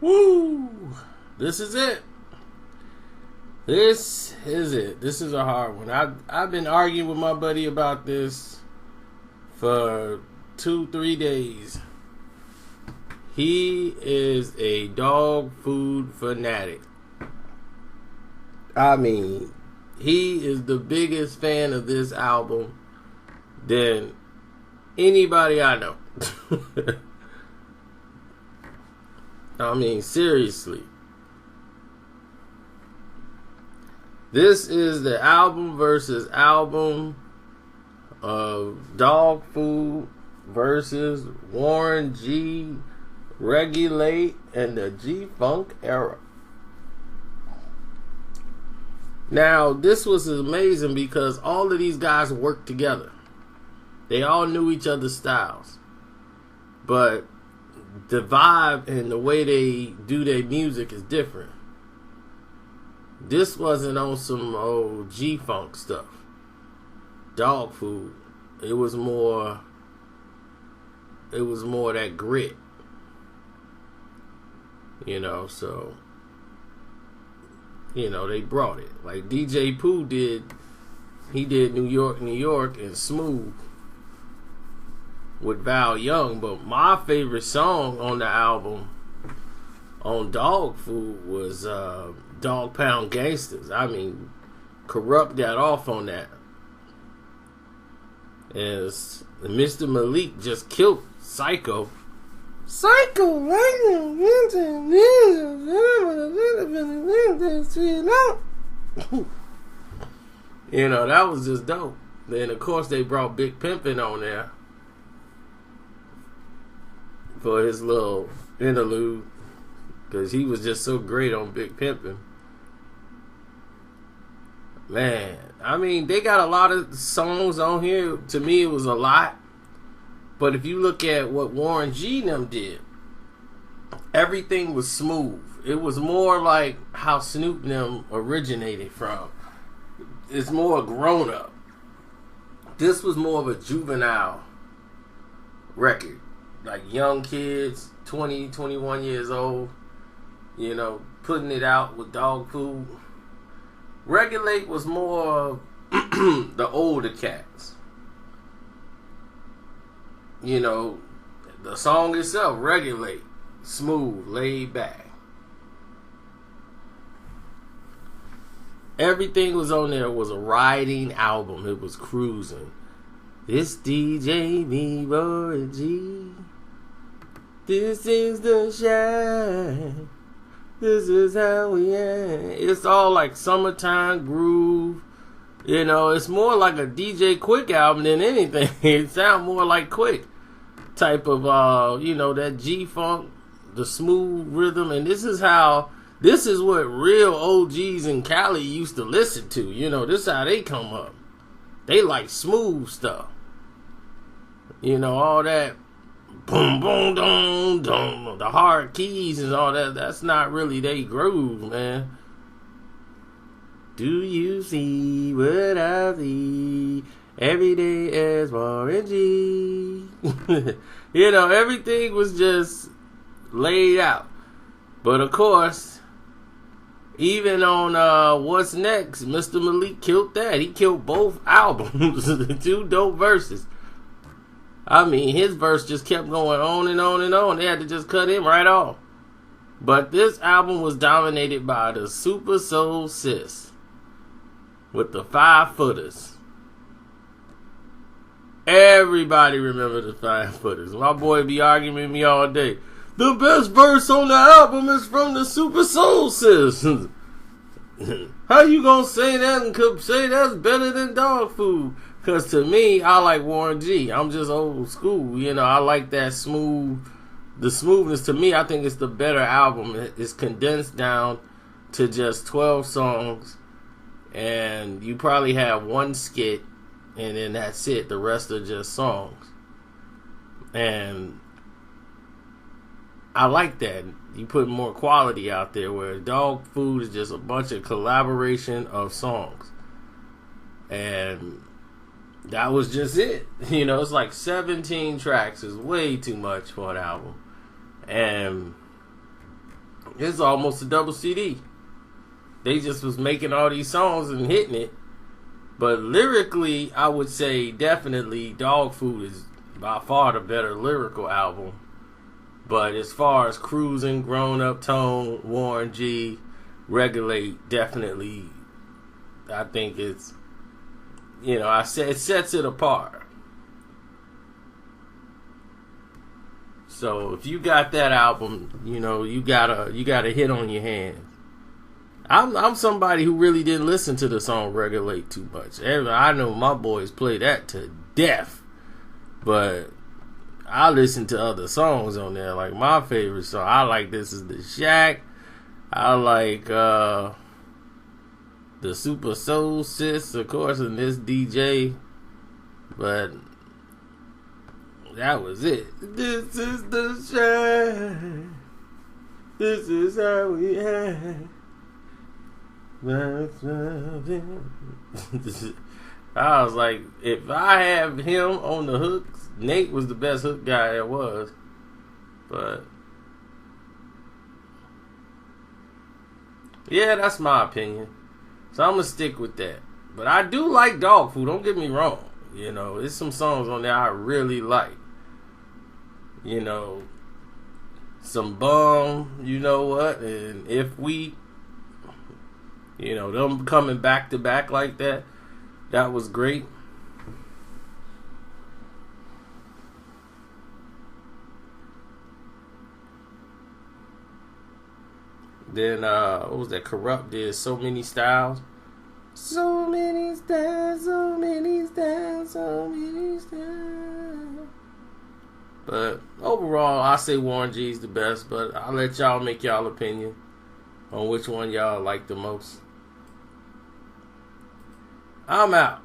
Woo! This is it. This is it. This is a hard one. I've been arguing with my buddy about this for 2-3 days. He is a dog food fanatic. I mean, he is the biggest fan of this album than anybody I know. I mean, seriously. This is the album versus album of Dog Food versus Warren G, Regulate, and the G-Funk era. Now, this was amazing because all of these guys worked together. They all knew each other's styles. But the vibe and the way they do their music is different. This wasn't on some old G-Funk stuff. Dog Food. It was more that grit. So they brought it. Like DJ Pooh did New York, New York and Smooth with Val Young, but my favorite song on the album on Dog Food was Dog Pound Gangsters. I mean, Corrupt got off on that. As Mr. Malik just killed Psycho. Psycho, that was just dope. Then of course they brought Big Pimpin' on there for his little interlude, because he was just so great on Big Pimpin'. Man, I mean, they got a lot of songs on here. To me, it was a lot. But if you look at what Warren G and them did, everything was smooth. It was more like how Snoop and them originated from. It's more grown up. This was more of a juvenile record. Like young kids, 20, 21 years old, putting it out with Dog Food. Regulate was more the older cats. The song itself, Regulate, smooth, laid back. Everything was on there. It was a riding album. It was cruising. This DJ me Roy G. This is the shine. This is how we end. It's all like summertime groove. It's more like a DJ Quick album than anything. It sounds more like Quick type of, that G-Funk, the smooth rhythm. And this is what real OGs in Cali used to listen to. This is how they come up. They like smooth stuff. All that boom, boom, dum, dum, the hard keys and all that. That's not really they groove, man. Do you see what I see every day as Warren G? Everything was just laid out. But of course, even on What's Next, Mr. Malik killed that. He killed both albums. The two dope verses. I mean, his verse just kept going on and on and on. They had to just cut him right off. But this album was dominated by the Super Soul Sis with the 5-footers. Everybody remember the 5-footers. My boy be arguing with me all day. The best verse on the album is from the Super Soul Sis. How you gonna say that and could say that's better than Dog Food? Because to me, I like Warren G. I'm just old school. I like that smooth. The smoothness, to me, I think it's the better album. It's condensed down to just 12 songs. And you probably have one skit. And then that's it. The rest are just songs. And I like that. You put more quality out there, where Dog Food is just a bunch of collaboration of songs. And that was just it. It's like 17 tracks is way too much for an album. And It's almost a double CD. They just was making all these songs and hitting it. But lyrically, I would say definitely Dog Food is by far the better lyrical album. But as far as Cruising, Grown Up Tone, Warren G, Regulate, definitely, I think it's, it sets it apart. So if you got that album, you got a hit on your hands. I'm somebody who really didn't listen to the song Regulate too much. I know my boys play that to death, but I listen to other songs on there. Like my favorite song, I like This Is the Shack. I like the Super Soul Sis, of course, and This DJ. But that was it. This is the shack. This is how we act. I was like, if I have him on the hooks, Nate was the best hook guy there was. But yeah, that's my opinion. So I'm gonna stick with that. But I do like Dog Food, don't get me wrong. There's some songs on there I really like. Some Bum, you know what? And If We, them coming back to back like that was great. Then what was that? Corrupt did So Many Styles. So many styles, so many styles, so many styles. But overall, I say Warren G's the best, but I'll let y'all make y'all opinion on which one y'all like the most. I'm out.